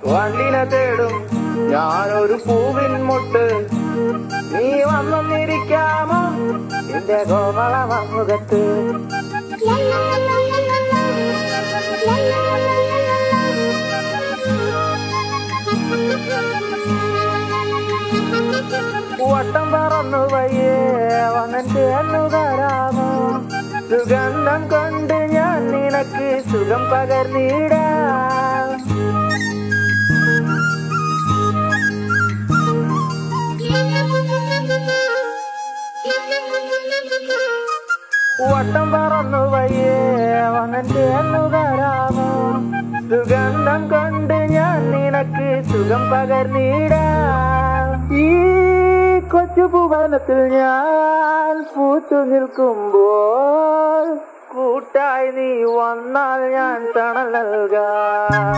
വണ്ടിനെ തേടും ഞാനൊരു പൂവിൻ മുട്ട്. നീ വന്നിരിക്കാമോ എന്റെ കോമള മുഖത്ത്? വട്ടം പറന്നു വയ്യേ വന്നിട്ട് എന്നു തരാമോ? സുഗന്ധം കൊണ്ട് ഞാൻ നിനക്ക് സുഖം പകർന്നിടാം. വട്ടം പറന്നു വയ്യേ വന്നിട്ട് എന്നു തരാമോ? സുഗന്ധം കൊണ്ട് ഞാൻ നിനക്ക് സുഖം പകർന്നിടാം. ഈ കൊച്ചു ഭുവനത്തിൽ ഞാൻ പൂത്തു നിൽക്കുമ്പോൾ കൂട്ടായി നീ വന്നാൽ ഞാൻ തണൽ നൽകാം.